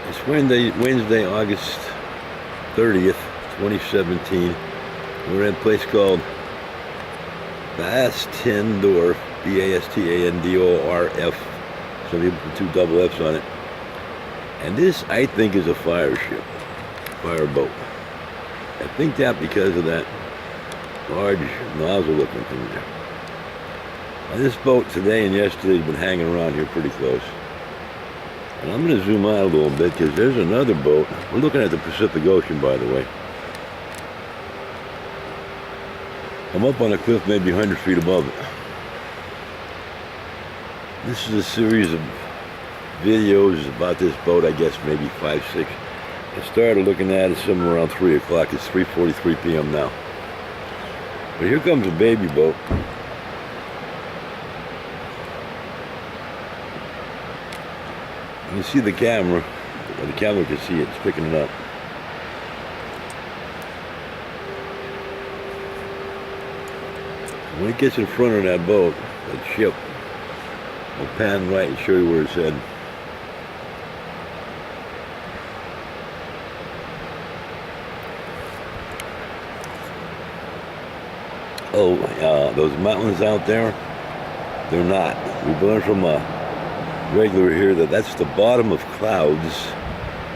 It's Wednesday, August 30th, 2017. We're at a place called Bastendorf, Bastandorf. Some people put 2 double F's on it. And this, I think, is a fire ship, fireboat. I think that because of that large nozzle-looking thing there. Now, this boat today and yesterday has been hanging around here pretty close. And I'm going to zoom out a little bit because there's another boat. We're looking at the Pacific Ocean, by the way. I'm up on a cliff maybe 100 feet above it. This is a series of videos about this boat, I guess maybe 5, 6. I started looking at it somewhere around 3 o'clock. It's 3:43 p.m. now. But here comes a baby boat. You can see the camera. The camera can see it. It's picking it up. When it gets in front of that boat, that ship, I'll pan right and show you where it's heading. Oh, those mountains out there, they're not. We've learned from a regular here that that's the bottom of clouds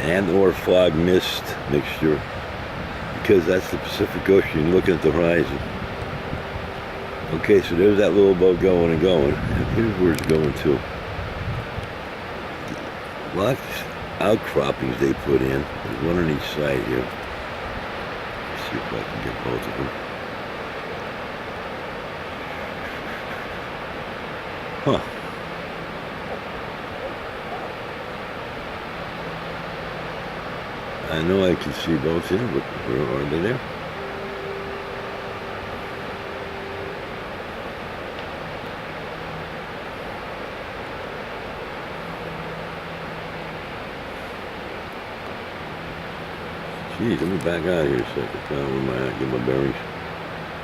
and or fog mist mixture, because that's the Pacific Ocean. You're looking at the horizon. Okay, so there's that little boat going and going, and here's where it's going to. Lots of outcroppings they put in. There's one on each side here. Let's see if I can get both of them. Huh. I know I can see both here, but where are they there? Geez, let me back out of here a second. Where am I at? Get my bearings.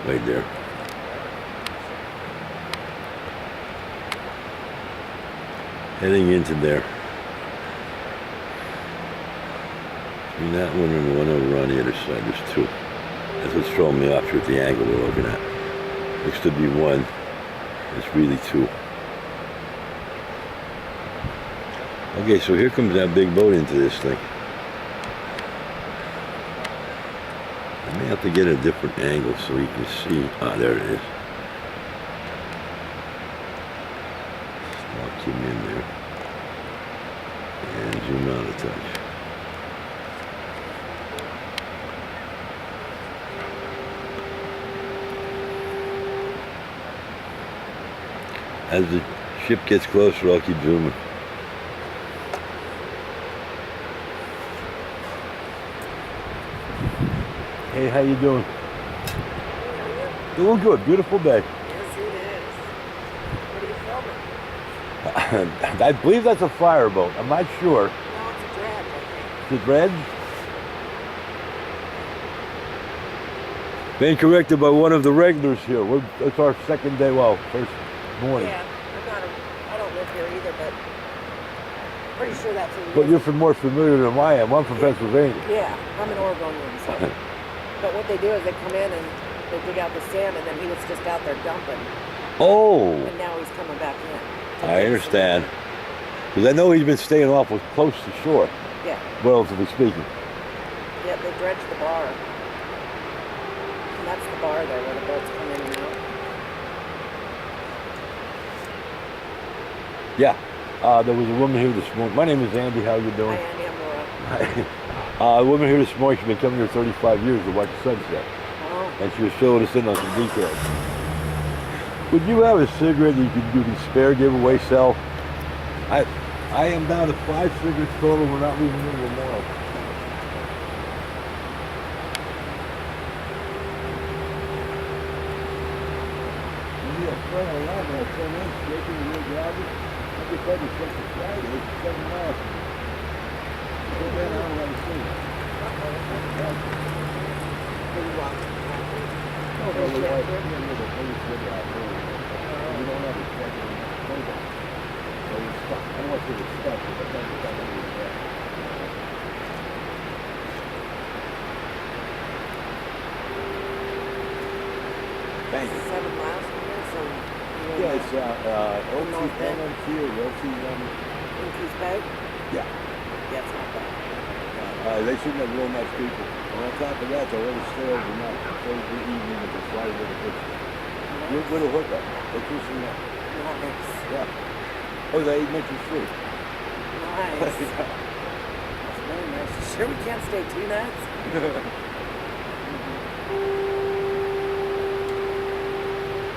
Right there. Heading into there. Between that one and the one over on the other side, there's 2. That's what's throwing me off here at the angle we're looking at. Looks to be 1. It's really 2. Okay, so here comes that big boat into this thing. I may have to get a different angle so you can see. Ah, there it is. Lock him in there. And zoom out a touch. As the ship gets closer, I'll keep zooming. Hey, how you doing? Doing good. Beautiful day. Yes, it is. What are you filming? I believe that's a fireboat. I'm not sure. No, it's a dredge, I think. The dredge? Being corrected by one of the regulars here. It's our second day, well, first morning. Yeah, I don't live here either, but pretty sure that's who But you're more familiar than I am. I'm from Pennsylvania. Yeah, I'm an Oregonian, so. But what they do is they come in and they dig out the sand, and then he was just out there dumping. Oh. And now he's coming back in. I understand. Because I know he's been staying awful close to shore. Yeah. Relatively speaking. Yeah, they dredge the bar. And that's the bar there where the boats come in and out. Yeah. There was a woman here this morning. My name is Andy. How you doing? Hi, Andy, I'm Laura. A woman here this morning. She's been coming here 35 years to watch the sunset. Oh. And she was filling us in on some details. Would you have a cigarette you can spare, give away, sell? I am down to 5 cigarettes total. We're not leaving any tomorrow. Maybe a friend of mine will come in, shaking the real drivers. I could probably take the Friday, 7 miles. Go down, I don't want to see it. You don't have a second in the program. So you're stuck. I don't want you to be stuck, but I think you're Thank you. 7 miles from here, so you're Yeah, it's LT1 North End. on Field, LT1. in Coos Bay. Yeah. Yeah, it's not bad. They seem like real nice people. And on top of that, they'll let us stay overnight. Thursday evening at the Friday with the picture. With a hookup. They push me up. Nice. Yeah. Oh, they eat mentions free. Nice. That's very nice. You sure we can't stay 2 nights?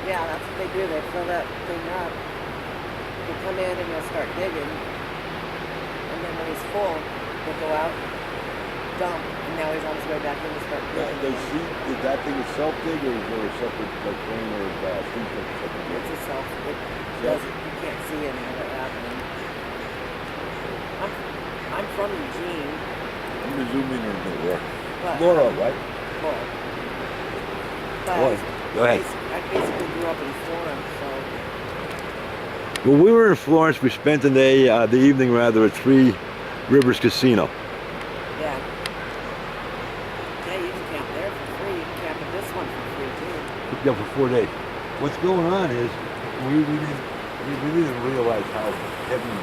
Yeah, that's what they do. They fill that thing up. You come in and you'll start digging. And then when he's full, they'll go out, dump, and now he's on his way back in to start digging. They see, did that thing itself dig or is there a separate like crane or steam truck or something? It's a self. It doesn't, you can't see any of it happening. I'm from Eugene. I'm gonna zoom in on the work. But, Laura, right? Well, but Boy, go ahead. I basically grew up in Florence, so Well, we were in Florence. We spent the evening rather, at Three Rivers Casino. yeah. Yeah, you can camp there for free. You can camp at this one for free too. Yeah, for 4 days. What's going on is we didn't realize how heavy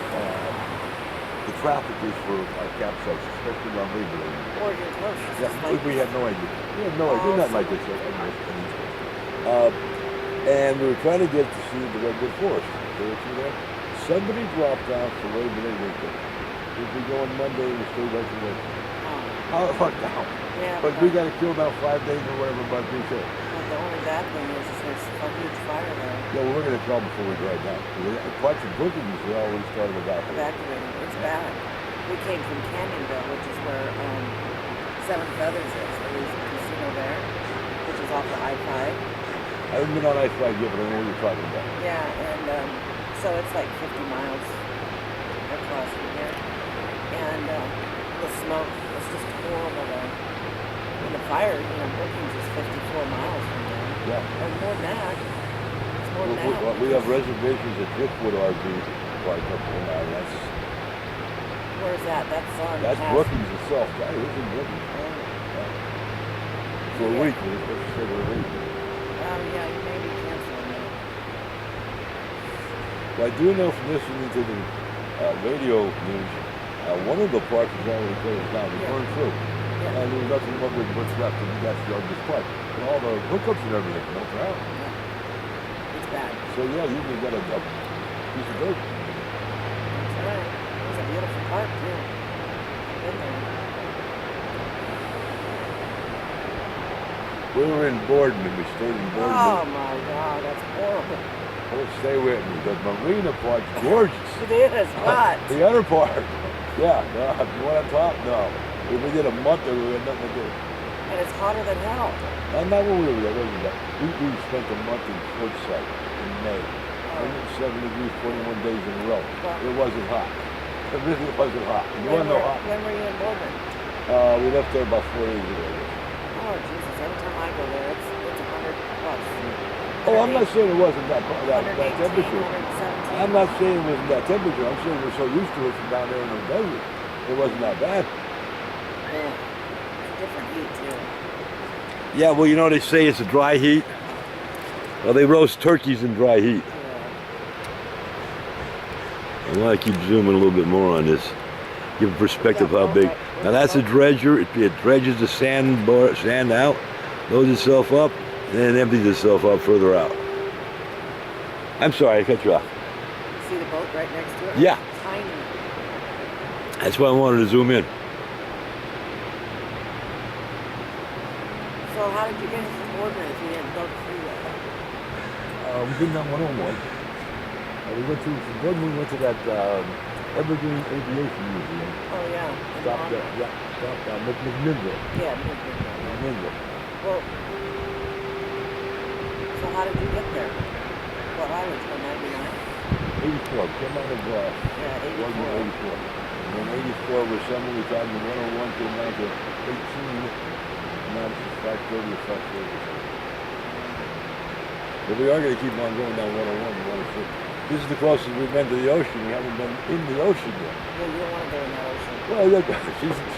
the traffic is for our campsites, especially on Labor Day. Oregon Coast. It's just Yeah, like we had no idea. We had no idea. Not like this. And we were trying to get to see the Redwood Forest. There, see there? Somebody dropped out for Labor Day weekend. We'd be going Monday and stay reservation. How the fuck down? Yeah, But we got to kill about 5 days or whatever, but we said. But the only bad thing is there's a huge fire there. Yeah, well, we're going to call before we drive down. Parts of bookings, we always started evacuating. Evacuating. It's bad. We came from Canyonville, which is where Seven Feathers is. There's a casino there, which is off the I-5. I haven't been on I-5 yet, but I know what you're talking about. Yeah, and so it's like 50 miles across from here. And the smoke was just horrible there. And the fire, Brookings is 54 miles from there. Yeah. Or more than that. It's more than that. We have reservations at Driftwood RV Park up there now. Where's that? That's past- Brookings itself. That is in Brookings. For a week, we're supposed to stay for a week. Yeah, you may be canceling that. Well, I do know from listening to the radio news, one of the parks is already closed down. We Yeah. burned through. Yeah. And there was nothing but what's left, and that's the Argus Park. And all the hookups and everything, they're out. It's bad. So yeah, you can get a piece of dirt. That's right. It was a beautiful park, too. I've been there. We were in Borden, and we stayed in Borden. Oh, my God. That's horrible. Oh, stay with me. The Marina Park's gorgeous. It is. What? The other part, yeah. No, you want to talk? No. We did a month there, we had nothing to do. And it's hotter than hell. Not when we were there, wasn't that? We spent a month in Portside in May. 107 degrees, 41 days in a row. It wasn't hot. It really wasn't hot. You want to know hot? When were you in Borden? We left there about 4 days ago. Oh, Jesus. Every time I go there, it's 100 plus. Oh, I'm not saying it wasn't that 118, temperature. 117. I'm not saying it wasn't that temperature. I'm saying we're so used to it from down there in the desert. It wasn't that bad. Yeah. It's a different heat, too. Yeah, well, they say it's a dry heat. Well, they roast turkeys in dry heat. Yeah. I want to keep zooming a little bit more on this. Give a perspective how big. Now that's a dredger. It dredges the sand out, loads itself up, and then empties itself out further out. I'm sorry, I cut you off. See the boat right next to it? Yeah. Tiny. That's why I wanted to zoom in. So how did you get into Borden if you didn't go to freeway? We did that 101. We went to, from Borden, we went to that Evergreen Aviation Museum. Oh, yeah. Stopped there, yeah. Stopped down McMinnville. Yeah, Midland. McMinnville. Well, so how did you get there? What highway? 199? 84. Came out of Yeah, 84. Borden 84. And then 84 was somewhere we found the 101 came down to 18. And now it's 530 or 530. But we are going to keep on going down 101 and 106. This is the closest we've been to the ocean. We haven't been in the ocean yet. Yeah, you don't want to go in that ocean. Well, look,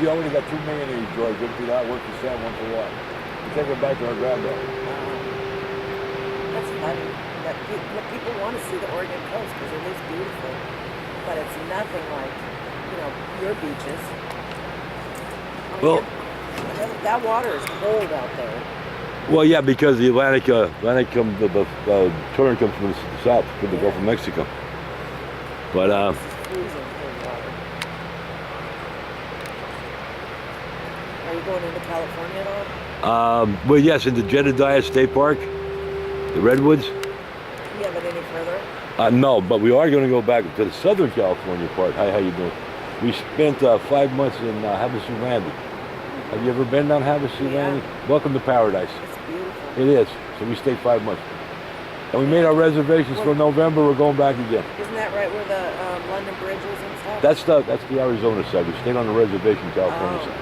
she already got 2 mayonnaise drawers. Empty out, one for sand, one for water. We take her back to her granddaughter. I mean, that people want to see the Oregon coast because it is beautiful, but it's nothing like, you know, your beaches. I mean, Well, that water is cold out there. well, yeah, because the Atlantic current comes from the south, from the Gulf of Mexico. But It's freezing cold water. Are you going into California at all? well, yes, in the Jedediah State Park, the redwoods. You haven't any further? No, but we are going to go back to the Southern California part. Hi, how you doing? We spent 5 months in Havasu Landing. Have you ever been down Havasu Yeah. Landing? Welcome to paradise. It's beautiful. It is. So we stayed 5 months. And we made our reservations for November. We're going back again. Isn't that right where the London Bridge is and stuff? That's the Arizona side. We stayed on the reservation, California Oh, side.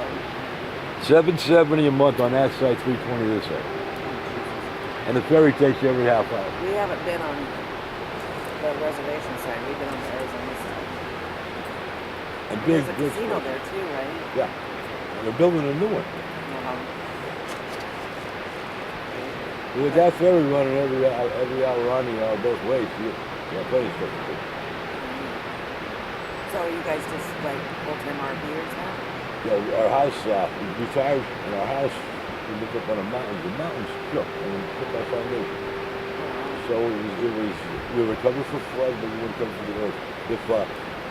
$770 a month on that side, $320 this side. And the ferry takes you every half hour. we haven't been on the reservation side. We've been on the Arizona side. And big, There's a big casino place. there too, right? Yeah. And they're building a new one. With that ferry running every hour running both ways, you got plenty of stuff to do. So you guys just like full-time RVers now? Yeah, our house, we retired, and our house, we lived up on a mountain. The mountains shook, and we took our foundation. So we were covered for flood, but we weren't covered for the earth.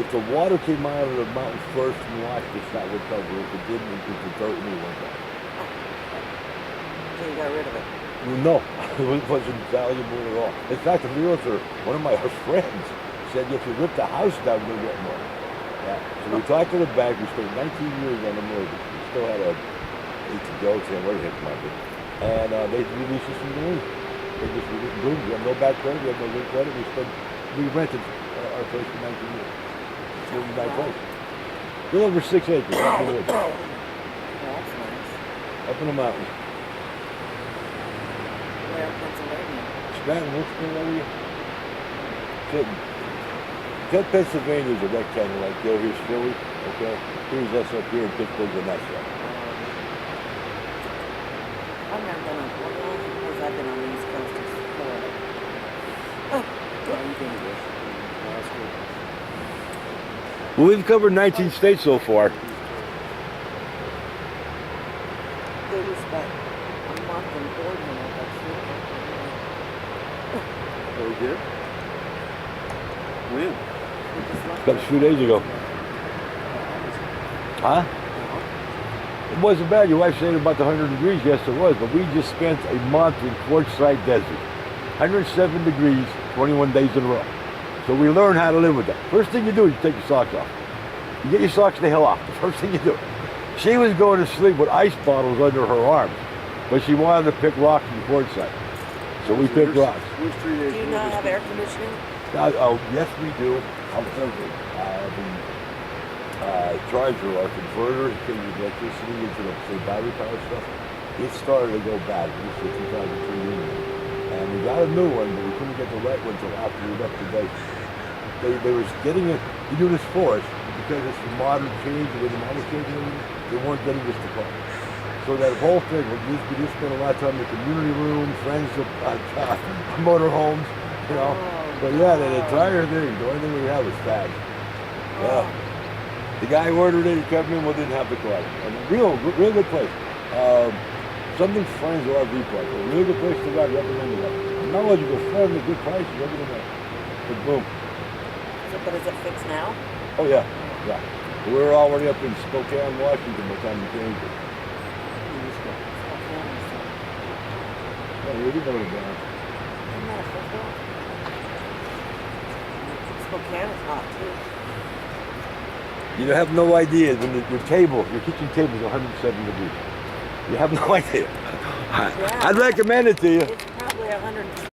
If the water came out of the mountain first and washed us, that would cover it. If it didn't, it was the dirt and we went down. So you got rid of it? No, it wasn't valuable at all. In fact, the realtor, one of my friends, said if you rip the house down, we'll get more. Yeah. So we talked to the bank. We spent 19 years on the mortgage. We still had a 8 to go, 10, whatever it might be. And they released us from the lien. We didn't do it. We have no bad credit. We have no good credit. We rented our place for 19 years. Really nice place. A little over 6 acres. That's what it is. Yeah, that's nice. Up in the mountains. Where in Pennsylvania? Scranton, Wilkesboro area. Tell Pennsylvania is a rectangle like there. Here's Philly, okay? Here's us up here in Pittsburgh and that side. I've never been on Florida because I've been on the East Coast of Florida. Oh, Well, we've covered 19 states so far. they just spent a month in Oregon at that Oh, we did? When? That was a few days ago. Huh? It wasn't bad. Your wife said about the 100 degrees. Yes, it was. But we just spent a month in Quartzsite Desert. 107 degrees, 21 days in a row. So we learn how to live with that. First thing you do is you take your socks off. You get your socks the hell off. The first thing you do. She was going to sleep with ice bottles under her arms, but she wanted to pick rocks in Quartzsite. So we picked rocks. Which 3 days? Do you not have air conditioning? Yes, we do. However, the charger, our converter, taking electricity into the battery power stuff, it started to go bad. This is 2003 unit. And we got a new one, but we couldn't get the right one until after we left the base. They were getting it, we do this for us, because it's a modern change, with the modern change and everything, they weren't getting this to come. So that whole thing, we just spent a lot of time in the community room, friends of motor homes, you know. But yeah, the entire thing, the only thing we had was tags. Yeah. The guy ordered it, he kept in, well, didn't have the card. And real good place. Something Friends RV Park. A really good place to ride, recommend it. Knowledgeable, friendly, good prices, everything else. But boom. So, but is it fixed now? Oh yeah, yeah. We're already up in Spokane, Washington by the time we changed it. Yeah, we did go to down. Isn't that a football? Spokane is hot too. You have no idea when your kitchen table is 107 degrees. You have no idea. I'd recommend it to you. It's probably 100.